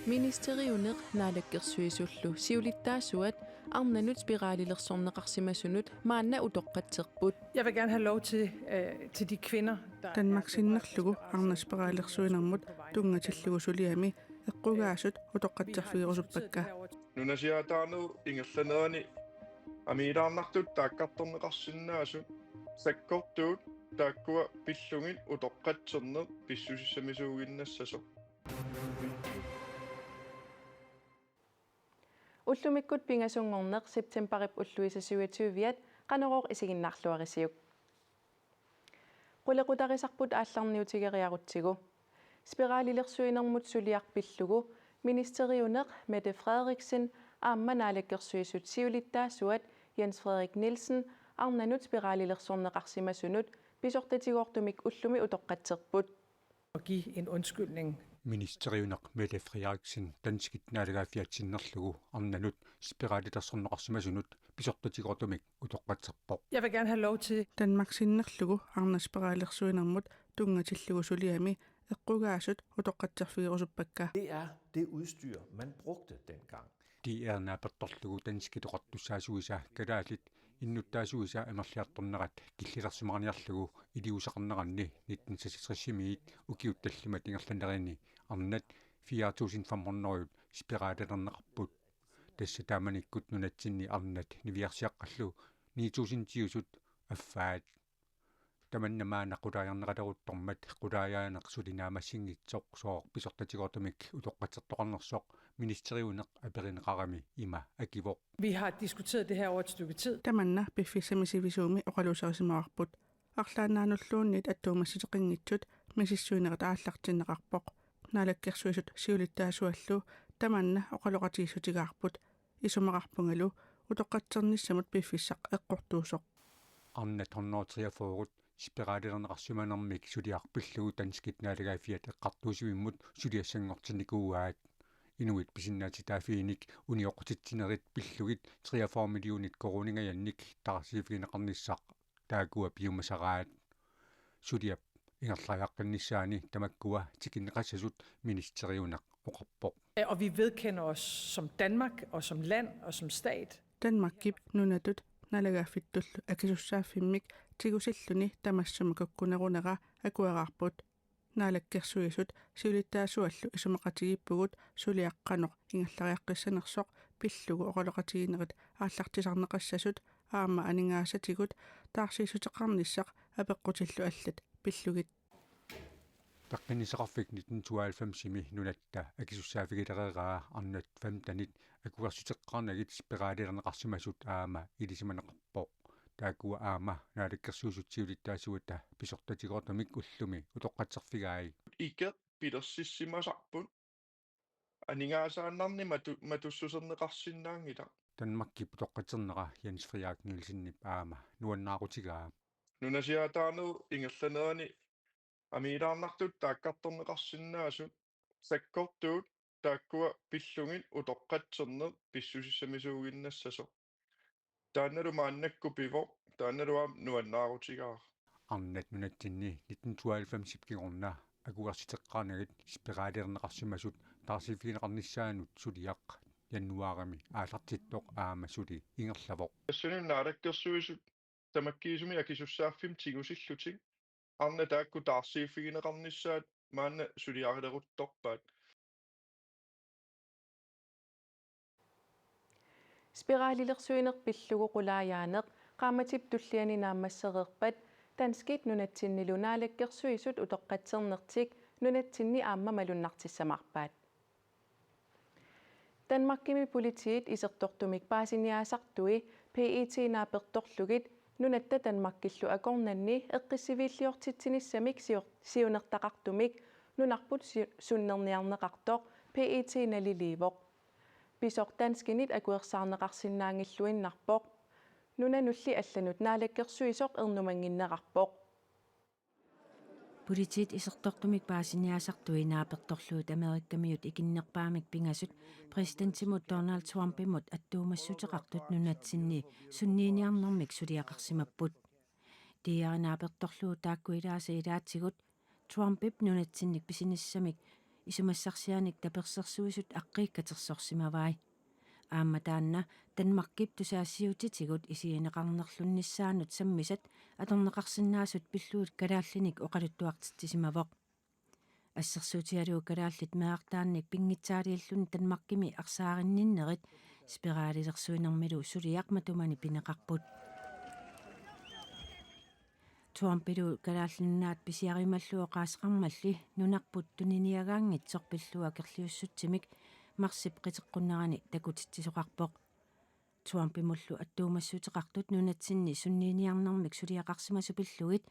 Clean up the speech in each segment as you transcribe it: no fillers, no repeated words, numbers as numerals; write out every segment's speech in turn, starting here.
Ministeriuneq naalakkersuisullu siulittaasuat arnanut spiraalillersorneqarsimasunut maanna utoqqatserput. Jeg vil gerne have lov til de kvinder, der Danmarksinnerlugu arnaspiraallersuinermut tungatillugu suliami eqqugaasut utoqqatserfigerusuppakka. Nunasiataanu ingerlanerani amiilaarnartut taakkartorneqarsinnaasut sakkortuut taakkua pillungin utoqqatserner pissusissamisuuginnassaso. Ullumikkut pingasungorneq septemberip ulluisasuituviat qaneroq isiginnarluarisiuk. Qulequtarisarput aallarniutigeriarutsigu. Spiraalillersuinermut suliarpillugu ministeriuneq Mette Frederiksen aamma naalakkersuisut siulittaasuat Jens Frederik Nielsen arnanut spiraalillersorneqarsimasunut pisortatigortumik ullumi utoqqatserput. at give en undskyldning. Ministeriuneq Mette Frederiksen danskit naalagaafiatsinnerlugu arnanut spiraalillersorneqarsimasunut pisortatigortumik utoqqatserpoq. Jeg vil gerne have lov til Danmarksinnerlugu arnaspiraallersuinermut tungatillugu suliami eqqugaasut utoqqatserfigerusuppakka. Det er det udstyr, man brugte dengang. De naapertorlugu danskitoqartussaasuisa kalaalit innuttaasuisa amerliartornerat killillersumarniarlugu iliusaqarneranni 1960-miit ukiuttallimat ingerlanerini arnat 4500 spiraalillerneqarput tassa taamanikkut nunatsinni arnat niviarsiaqqallu 9000 affaat tamannamaana qulaajarneqaleruttormat qulaajaaneq sulinaamassingitsoq soor pisortatigortumik utoqqatsertoqarnersoq ministeriuneq aperineqarami ima akivoq. Vi har diskuteret det her over et stykke tid. Tamanna piffisamisivisumi oqalusarisimaarput арлаанаануллууннит аттуумасситеқингитсут мисиссуинерат ааллартиннеқарпоқ наалаккерсуисут сиулиттаасуаллу таманна оқалоқатииссутигаарпут исумақарпунгалу утоққатсерниссамут пиффиссақ эққортуусоқ Arnat 143 spiraalillerneqarsimanermik suliarpillugu danskit naalagaafiat eqqartuusivimmut suliassangortinikuugaat inuit pisinnaatitaafiinik unioqutittinerit pillugit 43 millionit koruningajannik tarsiifigineqarnissaq taakua piumasaraat suliap ingerlajaqqinnissaani tamakkua tikinneqassasut ministeriuneq oqarpoq. Og vi vedkender os som Danmark og som land og som stat. Danmarkip nunatut nalagaafittullu akisussaafimmik tigusilluni tamassumikukkunerunera akuerarput naalakkersuisut siulittaasuallu isumaqatigippugut suliaqqanoq ingerlariaqqissanersoq pillugu oqaloqatiginerit aallartisarneqassasut aama aningaasatigut taarsiisuteqarnissaq apeqqutillu allat pillugit Taqqiniseqarfik 1992-imi nunatta akisussaafigilereraa arnat 15-nit akuersiteqqarnagit spiraalillerneqarsimasut aama ilisimaneqarpoq taakua aama naalakkersuusutsiulittaasuuta pisortatigortumik ullumi utoqqatserfigaai Ikke pidersissimasarput aningaasaannarni matussuserneqarsinnaangila. Danmarkip utoqqatserneqa Jens Frederik Nielsen aama nuannaarutigaa Nunasiataanu ingerlanerani amiilaarnartut taakkartorneqarsinnaasut sakkortuut taakkua pillungin utoqqatserner pissusissamisuuginnassaso. Taannalu maannakku pivo taannaluam nuannaarutigaa. arnat nunatsinni 1992-kigorna akuersiteqqarnagit spiraalillerneqarsimasut tarsiifigineqarnissaanut suliaq januarami aallartittoq aama suli ingerlavoq Tassunun naalakkersuisut tamakkiisumi akisussaaffim tigusillutik arna taakku taarsiiffigineqarnissaat maanna suliarileruttorpaat. Spiraalillersuinerpillugu qulaajaaneq qaamatip tulliani naammassereerpat danskit nunatsinnilu naalakkersuisut utoqqatsernertik nunatsinni aamma malunnartissamarpaat. Danmarkimi politiit isertortumik paasiniaasartui PET naapertorlugit nunatta Danmarkillu akornanni eqqissivillioortitsinnissamik siunertaqartumik nunarput sunnerniarneqartoq PET naliliivoq. Pisor danskinit akuersaarneqarsinnaangilluinnarpoq nunanulli allanut naalakkersuisoq ernumanginneqarpoq. Politit isertortumik paasiniaasartui naapertorluut Amerikkamiut ikinnerpaamik pingasut presidentimut Donald Trumpimut attuumassuteqartut nunatsinni sunniiniarnermik suliaqarsimapput. Diarinaapertorluu taakkuilaasa ilaatsigut Trumpip nunatsinnik pisinnissamik isumassarsianik tapersersuisut aqqikkatersorsimavai aamma taanna Danmarkip tusaassiutitigut isiineqarnerlunnissaanut sammisat atorneqarsinnaasut pilluut kalaallinik oqaluttuartittisimavoq ассерсуутиалуу калааллит меартаанник пингитсаалииллун Danmarkими арсааринниннерит спиралилерсуинермилу сулиақма тумани пинеқарпут Trumpilu kalaallinnaat pisiarimalluu qaasqarmalli nunarput tuniniagaangitsoq pillua kerliussutsimik marsip qiteqqunnerani takutittisoqarpoq Trumpimullu attuumassuteqartut nunatsinni sunniiniarnermik suliaqarsimasu pillugit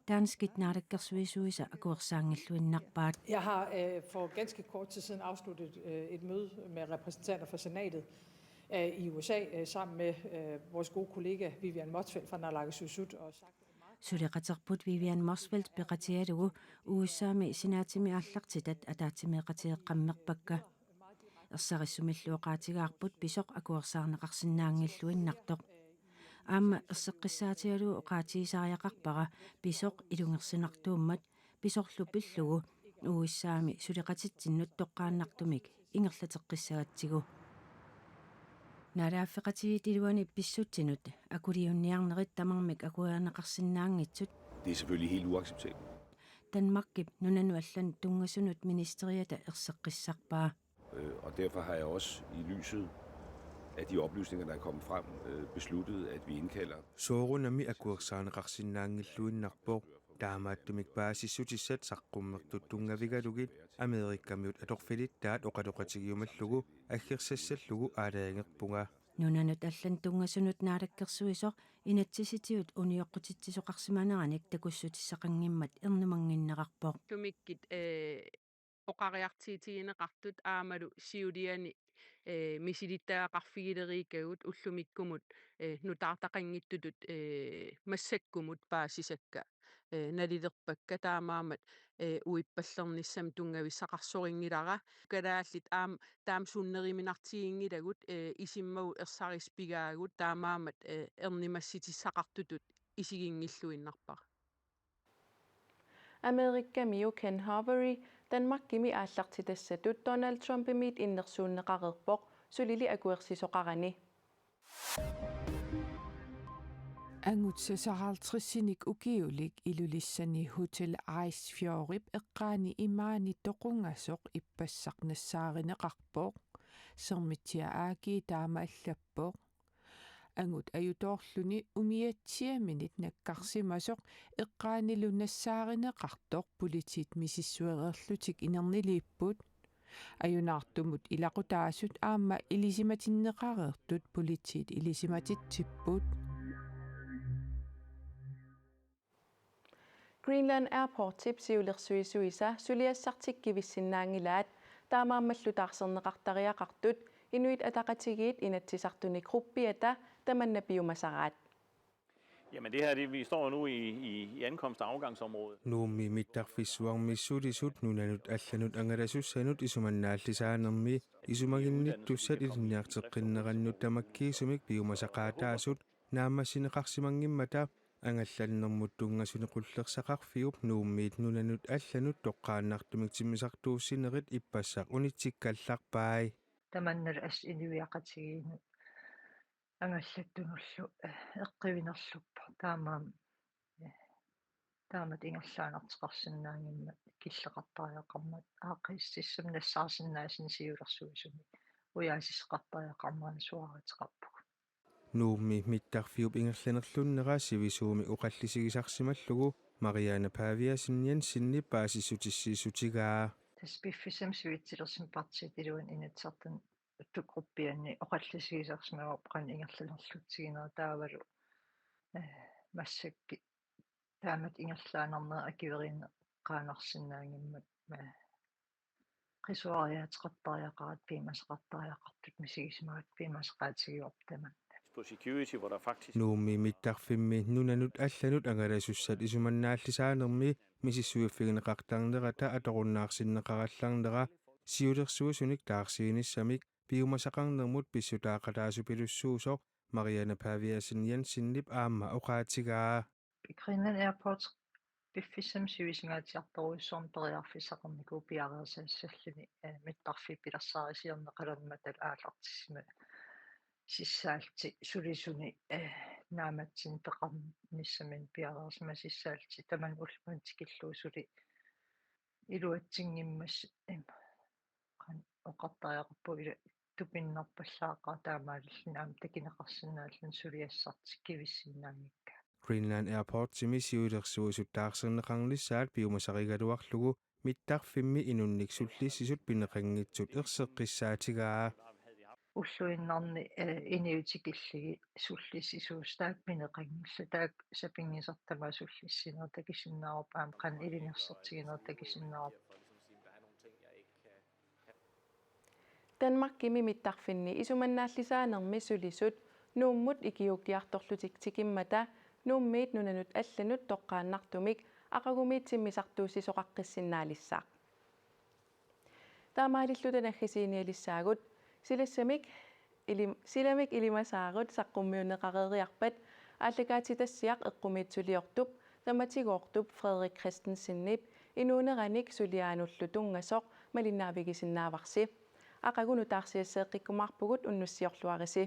Danskit naalakkersuisuisa akuersaangilluinnarpaat. Jeg har for ganske kort tid siden afsluttet et møde med repræsentanter for senatet i USA sammen med vores gode kollega Vivian Motzfeldt fra Naalakkersuisut og sagt Suliqaterput Vivian Motzfeldt peqatialugu uussaami sinaatimi аллартитат атаатимеqatiеққаммерпакка ерсарissumilluoqaatigaarput pisoq akuersaarneqarsinnaangilluinnartoq аама ерсеққиссаатиалуу оqaatiисариақарпара писоқ илунгерсинартууммат писорлу пиллугу уиссаами сулиқатитсиннут тоққааннартумик ингерлатеққиссагатсигу налааффеқатигит илуани писсутсинут акулиунниарнерит тамармик акуяанеқарсинаангитсут Det er selvfølgelig helt uacceptabelt. Danmarkip nunanu allan tungasunut ministeriata erseqqissarpaa Og derfor har jeg også i lyset af de oplysninger, der er kommet frem, besluttet, at vi indkalder. Soorunami akuersaanaqarsinnaangilluinnarpoq taamaattumik paasissutissat saqqummertuttungavigalugit Amerikkamiut atorfilittaat oqaloqatigiumallugu аггерсассаллугу аалаангерпунга нунанут аллан тунгассунут наалаккерсуисоқ инатсиситиут униоққутитсисоқарсиманераник такуссутиссақангиммат ернумангиннеқарпоқ тумиккит оқариартиитигинеқартут аамалу сиулиани мисилиттаақарфигилерикагут уллумиккумут нутаартақангиттутут массаккумут паасисакка налилерпакка таамаамат уиппаллерниссам тунгависсақарсорингилара калааллит таам суннериминартигингилагут исиммагу ерсариспигаагут таамаамат ернимасситиссақартутут исигингиллуиннарпара Amerikkamiu Ken Harvery Danmarkimi aallartitassatut Donald Trumpimit innersuunneqarerpoq sulili akuersisoqarani Angutsasaaraltrissinik ukiulik ilulissani Hotel Eisfjorip eqqaani imaani toqungasoq ippassaqnassaarinneqarpoq sermittia aagi taama allappoq angut ajutorluni umiatsiaminit nakkarsimasoq eqqaanilunassaarinneqartoq politit misissuererlutik inerniiliipput ajunaartumut ilaqutaasut aamma ilisimatinneqarertut politit ilisimatittipput Greenland Airport tipsiulersuisuisa suliassartikkivissinnaangilaat taamaammallu-taarserneqartariaqartut inuit ataqatigiit inatsisartuni gruppiata tamannapiumasaraat. Jamen det her, vi står nu i ankomst- og afgangsområdet. Nuummi mittarfissuarmissulisut nunanut allanut angalasussanut isumannaallisaanermi isumaginnittussat ilinniarteqqinnerannut tamakkiisumik piumasaqaataasut naammassineqarsimangimmata ангалланнэрмут тунгасунеқуллерсақарфиуп нууммиит нунанут алланут тоққааннартумик тиммисартууссинерит иппассақ унитсиккалларпаи таманнал ас инуиақатигиинут ангаллаттунерлу эққивинерлуппа таамат ингерлаанартеқарсинаангимма киллеқартариақармат аақиссиссам нассаарсиннаасин сиулерсуисуми уяасисеқартариақармаан суаритеқарпуг Nuummi mittarfiup ingerlanerlunneraa sivisuumi uqallisigisarsimallugu Mariana Paviasinnian sinni paasissutissiisutigaa таспиффисам суитсилерсим партиит илуан инатсартан уттугруппианни оqallisigisarsimagup qan ingerlanerlutsigинера таавалу массакки таамат ингерлаанернера акиверинне qaanarsinnaangimmat qisuariateqartariaqarat piimasaqartariaqartut misigisimagat piimasaqaatigiup taman På security, hvor der faktisk... Nuummi mittarfimmi nunanut allanut angalasussat isumannaallisaanermi misissuiffigineqartarnerata atoqunnaarsinneqarallarnera siulersuusunik taarsiinissamik piumasaqarnermut pissutaaqataasupilussuusoq Mariana Paviasinnian sinnip aamma oqaatigaa Greenland Airport piffissam suisingaatiartoruissorm periarfissaqarniku piareersaassalluni mittarfi pilassarisiernеqalanmatal aallartissima sissaalti sulisuni naamatsin peqarnissamin piareersma sissaalti taman ulluman tikilluusuli iluatsinngimmas qan oqartariaqarpu ila tupinnarpallaaqaa taamaalillinaam takineqarsinnaallun suliassartik kivissinnaangikka Greenland Airport simi siulersuusut taarserneqarnissaat piumasarigaluarlugu mittarfimmi inunniksullissisut pineqanngitsut erseqqissaatigaa уллуиннарни иниутикиллиги суллиссисуус таак минеқангилла таак сапингисартама суллиссинер такисиннаарп аам қан илингерсертигинер такисиннаарп Danmark kimi mittarfinni isumannaаллисаанерми сулисут нууммут икиуктиарторлутик тикиммата нууммиит нунанут алланут тоққааннартумик ақагумиит симмисартууссисоқаққиссиннаалиссаақ таамаалиллутанаггисииниалиссаагут силамик илимасаарут саққуммиунеқареериарпат ааллакаатитассиақ эққумиитсулиортуп таматигоортуп Frederik Christensenнип инуунераник сулиаануллу тунгасоқ малиннаавигисиннааварси ақагуну таарсиассеэққиккумаарпугут уннуссиорлуариси